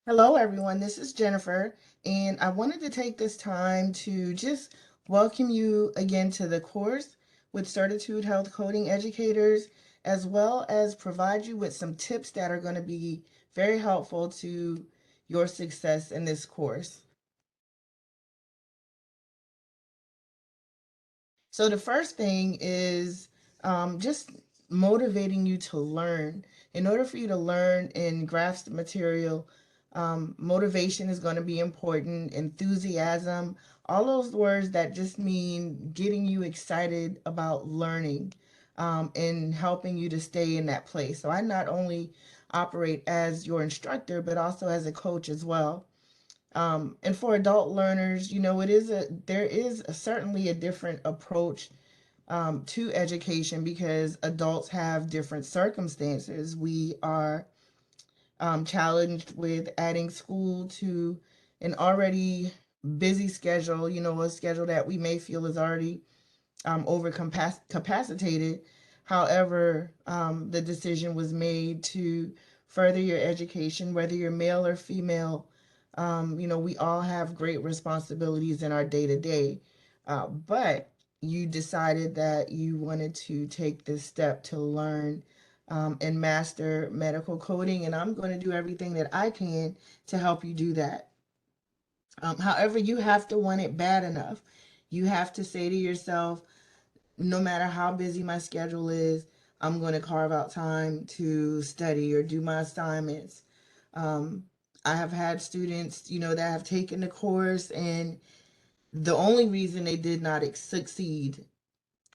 Hello, everyone. This is Jennifer, and I wanted to take this time to just welcome you again to the course with Certitude Health Coding Educators, as well as provide you with some tips that are going to be very helpful to your success in this course. So the first thing is just motivating you to learn. In order for you to learn and grasp the material, motivation is going to be important, enthusiasm, all those words that just mean getting you excited about learning and helping you to stay in that place. So I not only operate as your instructor, but also as a coach as well. And for adult learners, there is certainly a different approach to education because adults have different circumstances. We are challenged with adding school to an already busy schedule, a schedule that we may feel is already capacitated. However, the decision was made to further your education, whether you're male or female. We all have great responsibilities in our day to day. But you decided that you wanted to take this step to learn and master medical coding, and I'm going to do everything that I can to help you do that. However, you have to want it bad enough. You have to say to yourself, no matter how busy my schedule is, I'm going to carve out time to study or do my assignments. Um, I have had students, that have taken the course, and the only reason they did not succeed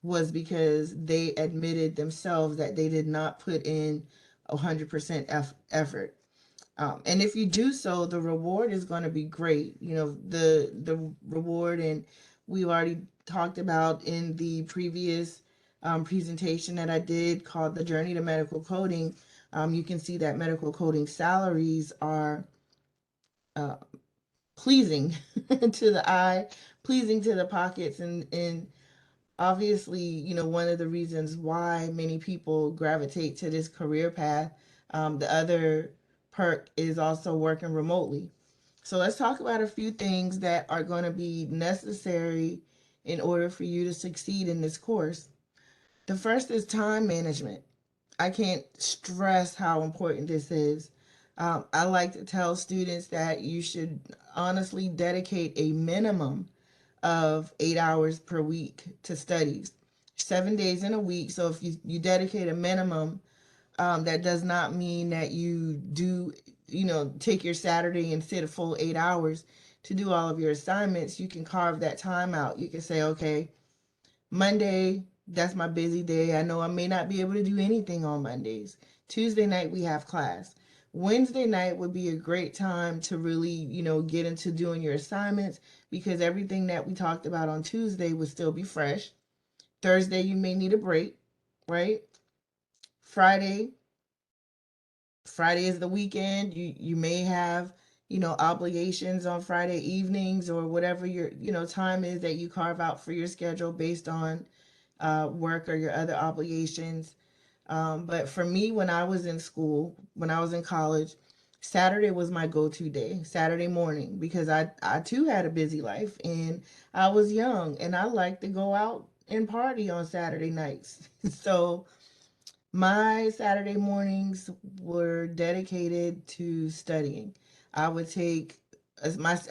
was because they admitted themselves that they did not put in 100% effort. And if you do so, the reward is going to be great. The reward, and we've already talked about in the previous presentation that I did called The Journey to Medical Coding. You can see that medical coding salaries are uh, pleasing to the eye, pleasing to the pockets, and obviously, one of the reasons why many people gravitate to this career path. The other perk is also working remotely. So let's talk about a few things that are going to be necessary in order for you to succeed in this course. The first is time management. I can't stress how important this is. I like to tell students that you should honestly dedicate a minimum of 8 hours per week to studies, 7 days in a week. So if you dedicate a minimum, that does not mean that you do, take your Saturday and sit a full 8 hours to do all of your assignments. You can carve that time out. You can say, okay, Monday, that's my busy day. I know I may not be able to do anything on Mondays. Tuesday night, we have class. Wednesday night would be a great time to really, get into doing your assignments because everything that we talked about on Tuesday would still be fresh. Thursday, you may need a break, right? Friday, Friday is the weekend. You may have, obligations on Friday evenings or whatever your, time is that you carve out for your schedule based on work or your other obligations. But for me, when I was in school, when I was in college, Saturday was my go-to day, Saturday morning, because I too had a busy life and I was young and I liked to go out and party on Saturday nights. So my Saturday mornings were dedicated to studying. I would take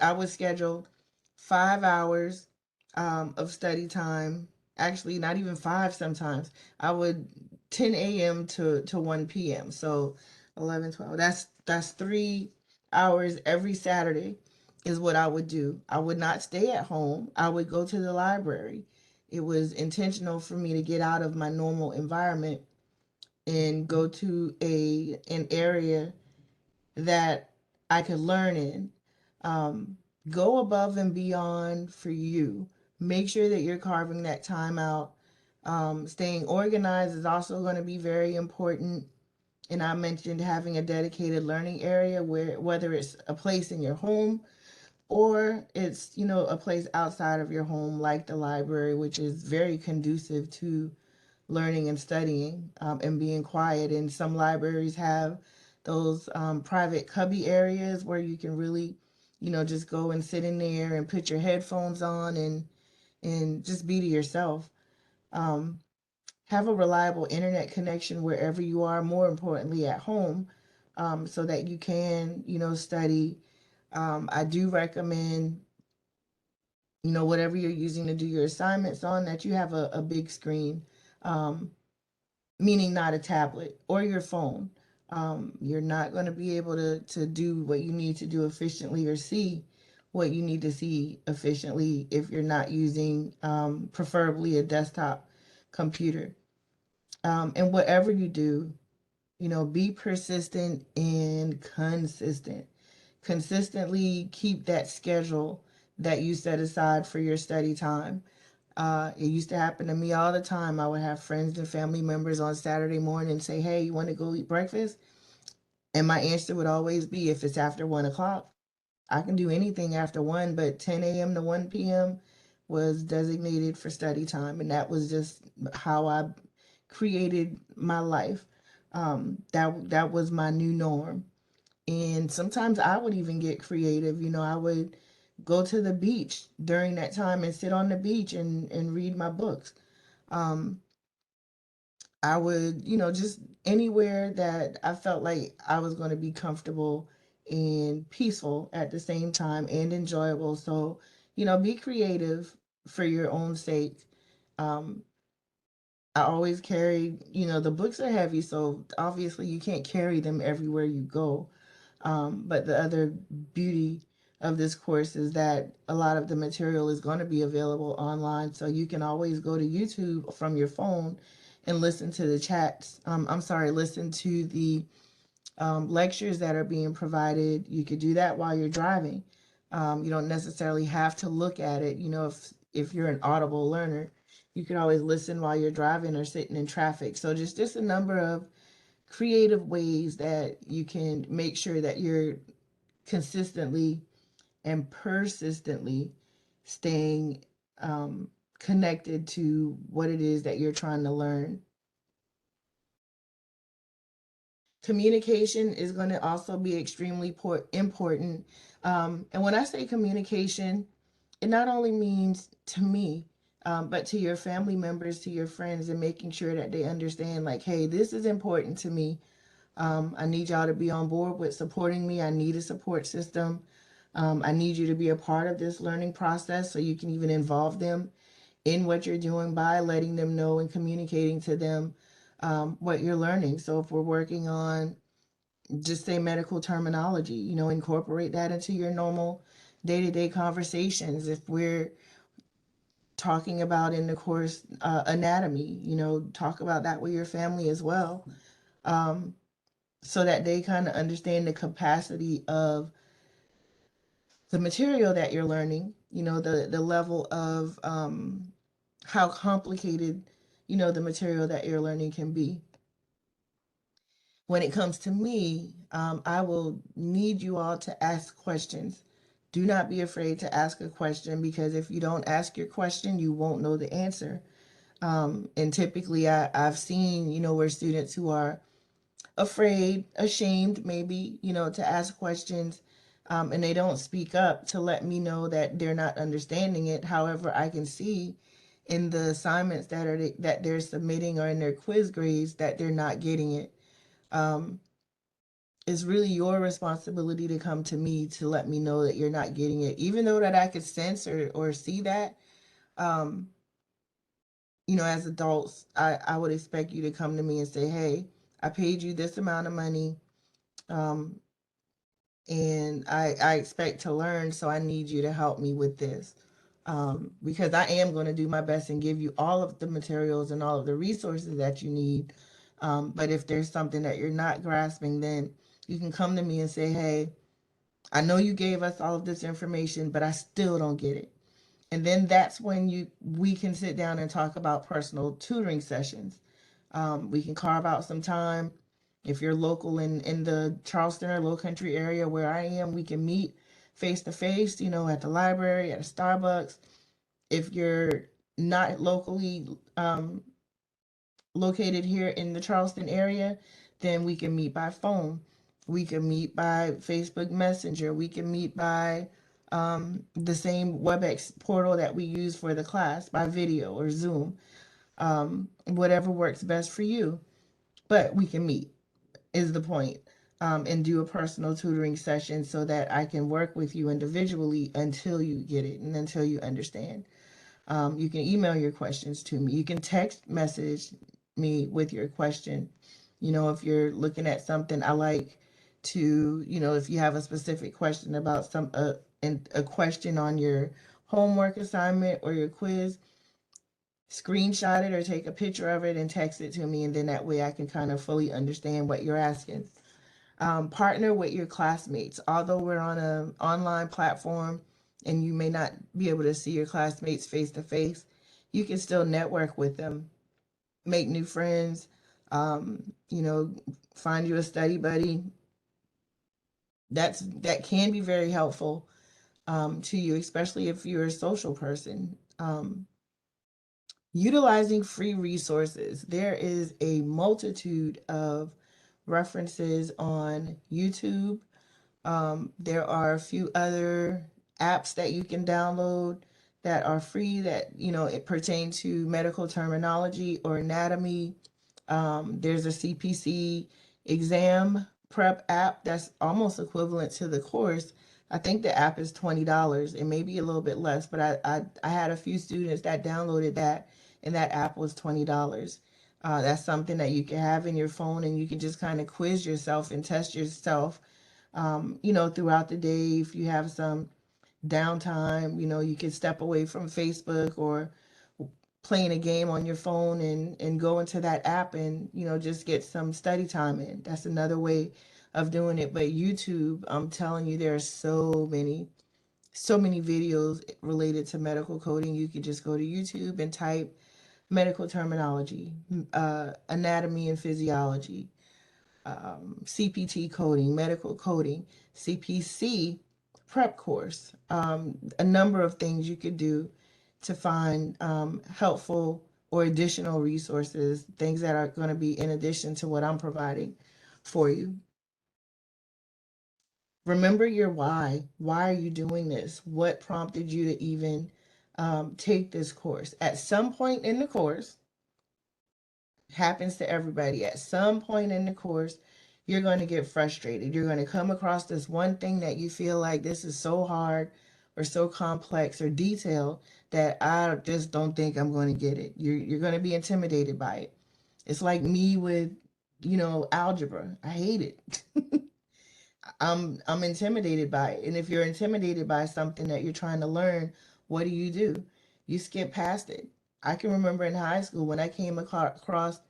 I would schedule 5 hours of study time. Actually, not even five sometimes. I would 10 a.m. to 1 p.m. So 11, 12. That's 3 hours every Saturday is what I would do. I would not stay at home. I would go to the library. It was intentional for me to get out of my normal environment and go to an area that I could learn in. Um, Go above and beyond for you. Make sure that you're carving that time out. Staying organized is also going to be very important. And I mentioned having a dedicated learning area where whether it's a place in your home or it's a place outside of your home like the library, which is very conducive to learning and studying and being quiet. And some libraries have those private cubby areas where you can really, just go and sit in there and put your headphones on and just be to yourself. Um, have a reliable internet connection wherever you are, more importantly at home, so that you can, study. I do recommend, whatever you're using to do your assignments on, that you have a big screen, um, meaning not a tablet or your phone. You're not going to be able to do what you need to do efficiently or see what you need to see efficiently if you're not using, preferably a desktop computer. And whatever you do, be persistent and consistent. Consistently keep that schedule that you set aside for your study time. It used to happen to me all the time. I would have friends and family members on Saturday morning say, "Hey, you want to go eat breakfast?" And my answer would always be, if it's after 1 o'clock, I can do anything after one, but 10 a.m. to 1 p.m. was designated for study time. And that was just how I created my life. That was my new norm. And sometimes I would even get creative. I would go to the beach during that time and sit on the beach and read my books. Um, I would, just anywhere that I felt like I was going to be comfortable and peaceful at the same time and enjoyable. So, be creative for your own sake. Um, I always carry, the books are heavy, so obviously you can't carry them everywhere you go. But the other beauty of this course is that a lot of the material is going to be available online, so you can always go to YouTube from your phone and listen to the chats. I'm sorry, listen to the lectures that are being provided. You could do that while you're driving. You don't necessarily have to look at it. If you're an audible learner, you can always listen while you're driving or sitting in traffic. So just a number of creative ways that you can make sure that you're consistently and persistently staying connected to what it is that you're trying to learn. Communication is going to also be extremely important. And when I say communication, it not only means to me, but to your family members, to your friends, and making sure that they understand, like, hey, this is important to me. I need y'all to be on board with supporting me. I need a support system. I need you to be a part of this learning process so you can even involve them in what you're doing by letting them know and communicating to them what you're learning. So if we're working on, just say, medical terminology, incorporate that into your normal day-to-day conversations. If we're talking about in the course anatomy, talk about that with your family as well. Um, so that they kind of understand the capacity of the material that you're learning, the level of how complicated, the material that you're learning can be. When it comes to me, I will need you all to ask questions. Do not be afraid to ask a question, because if you don't ask your question, you won't know the answer. And typically, I've seen, where students who are afraid, ashamed, maybe, to ask questions, and they don't speak up to let me know that they're not understanding it. However, I can see in the assignments that they're submitting or in their quiz grades that they're not getting it. Um, it's really your responsibility to come to me to let me know that you're not getting it, even though that I could sense or see that. Um, as adults, I would expect you to come to me and say, hey, I paid you this amount of money. Um, and I expect to learn, so I need you to help me with this. Because I am going to do my best and give you all of the materials and all of the resources that you need. But if there's something that you're not grasping, then you can come to me and say, hey, I know you gave us all of this information, but I still don't get it. And then that's when we can sit down and talk about personal tutoring sessions. We can carve out some time. If you're local in the Charleston or Low Country area where I am, we can meet face to face, at the library, at a Starbucks. If you're not locally located here in the Charleston area, then we can meet by phone. We can meet by Facebook Messenger. We can meet by the same WebEx portal that we use for the class by video or Zoom, whatever works best for you. But we can meet, is the point, and do a personal tutoring session so that I can work with you individually until you get it and until you understand. You can email your questions to me. You can text message me with your question. If you're looking at something, I like to, if you have a specific question about and a question on your homework assignment or your quiz, screenshot it or take a picture of it and text it to me, and then that way I can kind of fully understand what you're asking. Partner with your classmates. Although we're on an online platform and you may not be able to see your classmates face to face, you can still network with them, make new friends, you know, find you a study buddy. That can be very helpful to you, especially if you're a social person. Utilizing free resources. There is a multitude of references on YouTube. There are a few other apps that you can download that are free that, it pertains to medical terminology or anatomy. There's a CPC exam prep app that's almost equivalent to the course. I think the app is $20. It may be a little bit less, but I had a few students that downloaded that, and that app was $20. That's something that you can have in your phone, and you can just kind of quiz yourself and test yourself, throughout the day. If you have some downtime, you can step away from Facebook or playing a game on your phone and go into that app and, just get some study time in. That's another way of doing it. But YouTube, I'm telling you, there are so many videos related to medical coding. You can just go to YouTube and type medical terminology, anatomy and physiology, CPT coding, medical coding, CPC prep course, a number of things you could do to find helpful or additional resources, things that are going to be in addition to what I'm providing for you. Remember your why. Why are you doing this? What prompted you to even take this course? At some point in the course, happens to everybody. At some point in the course, you're going to get frustrated. You're going to come across this one thing that you feel like this is so hard or so complex or detailed that I just don't think I'm going to get it. You're going to be intimidated by it. It's like me with, algebra. I hate it. I'm intimidated by it. And if you're intimidated by something that you're trying to learn, what do? You skip past it. I can remember in high school when I came across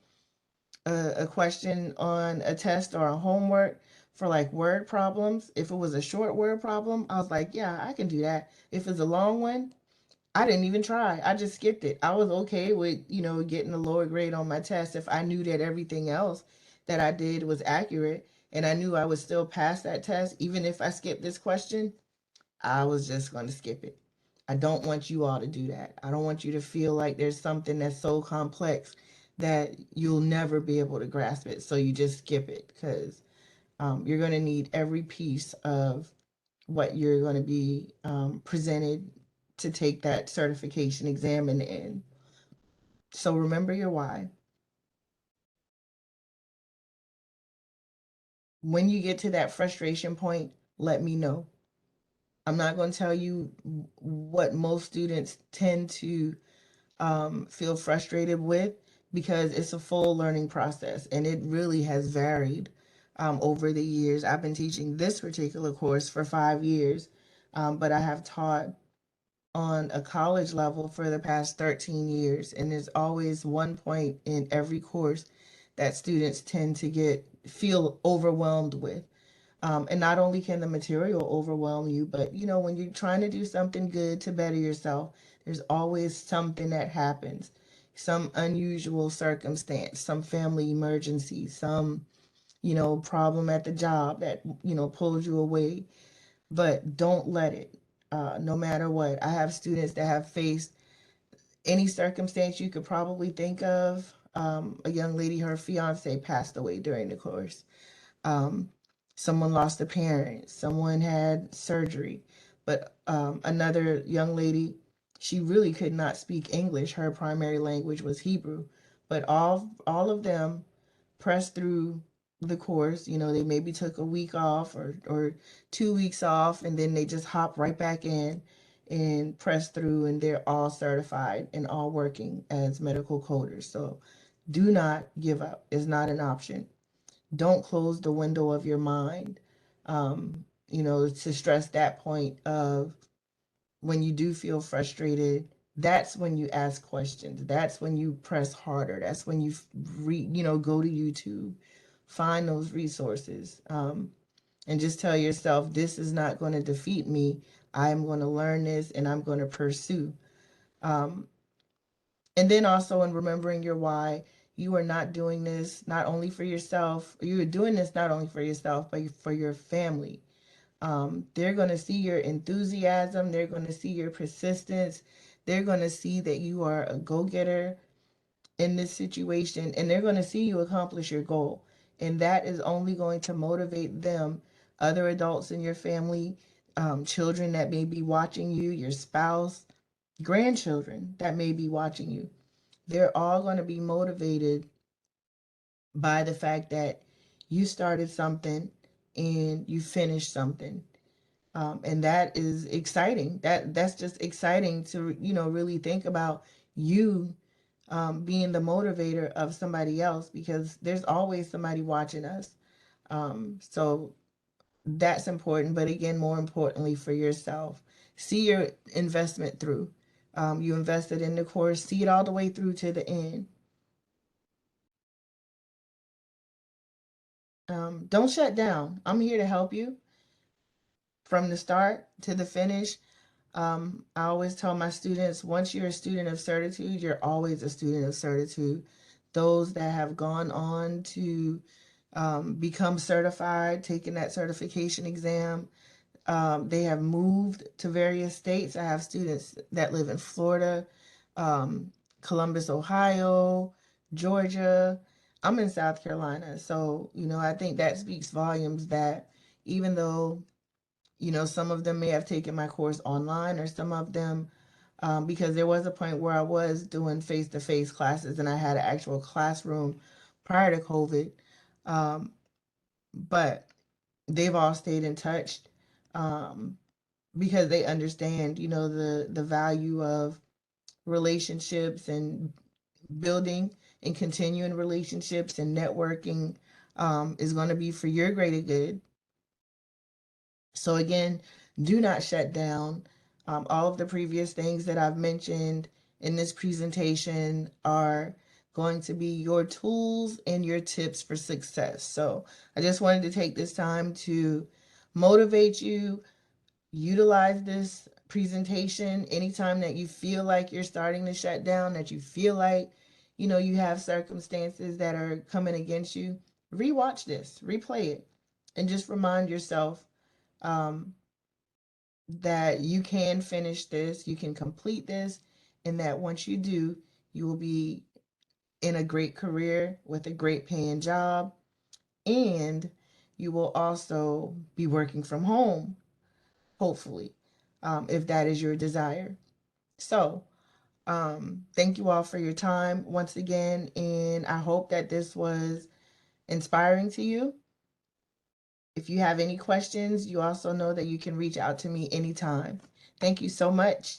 a question on a test or a homework for like word problems. If it was a short word problem, I was like, yeah, I can do that. If it's a long one, I didn't even try. I just skipped it. I was okay with, getting a lower grade on my test if I knew that everything else that I did was accurate and I knew I would still pass that test. Even if I skipped this question, I was just going to skip it. I don't want you all to do that. I don't want you to feel like there's something that's so complex that you'll never be able to grasp it. So you just skip it because you're going to need every piece of what you're going to be presented to take that certification exam in the end. So remember your why. When you get to that frustration point, let me know. I'm not going to tell you what most students tend to feel frustrated with because it's a full learning process and it really has varied over the years. I've been teaching this particular course for 5 years, but I have taught on a college level for the past 13 years, and there's always one point in every course that students tend to feel overwhelmed with. And not only can the material overwhelm you, but when you're trying to do something good to better yourself, there's always something that happens, some unusual circumstance, some family emergency, some, problem at the job that, pulls you away. But don't let it, no matter what. I have students that have faced any circumstance you could probably think of. A young lady, her fiance passed away during the course. Um, Someone lost a parent, someone had surgery. But another young lady, she really could not speak English. Her primary language was Hebrew. But all of them pressed through the course. You know, they maybe took a week off or 2 weeks off, and then they just hop right back in and press through, and they're all certified and all working as medical coders. So do not give up. It's not an option. Don't close the window of your mind. You know, to stress that point of when you do feel frustrated, that's when you ask questions. That's when you press harder. That's when you go to YouTube, find those resources, and just tell yourself, this is not going to defeat me. I am going to learn this and I'm going to pursue. Um, and then also in remembering your why, you are not doing this not only for yourself, you are doing this not only for yourself, but for your family. They're going to see your enthusiasm, they're going to see your persistence, they're going to see that you are a go getter in this situation, and they're going to see you accomplish your goal. And that is only going to motivate them, other adults in your family, children that may be watching you, your spouse, grandchildren that may be watching you. They're all going to be motivated by the fact that you started something and you finished something. And that is exciting. That's just exciting to really think about you being the motivator of somebody else, because there's always somebody watching us. So that's important. But again, more importantly for yourself, see your investment through. You invested in the course, see it all the way through to the end. Don't shut down. I'm here to help you from the start to the finish. I always tell my students, once you're a student of Certitude, you're always a student of Certitude. Those that have gone on to become certified, taking that certification exam, they have moved to various states. I have students that live in Florida, um, Columbus, Ohio, Georgia. I'm in South Carolina. So, I think that speaks volumes that even though some of them may have taken my course online, or some of them, because there was a point where I was doing face to face classes and I had an actual classroom prior to COVID. Um, but they've all stayed in touch, um, because they understand, the value of relationships and building and continuing relationships, and networking is going to be for your greater good. So again, do not shut down. All of the previous things that I've mentioned in this presentation are going to be your tools and your tips for success. So I just wanted to take this time to motivate you. Utilize this presentation anytime that you feel like you're starting to shut down, that you feel like, you have circumstances that are coming against you. Rewatch this, replay it, and just remind yourself um, that you can finish this, you can complete this, and that once you do, you will be in a great career with a great paying job, and you will also be working from home, hopefully, if that is your desire. So, thank you all for your time once again, and I hope that this was inspiring to you. If you have any questions, you also know that you can reach out to me anytime. Thank you so much.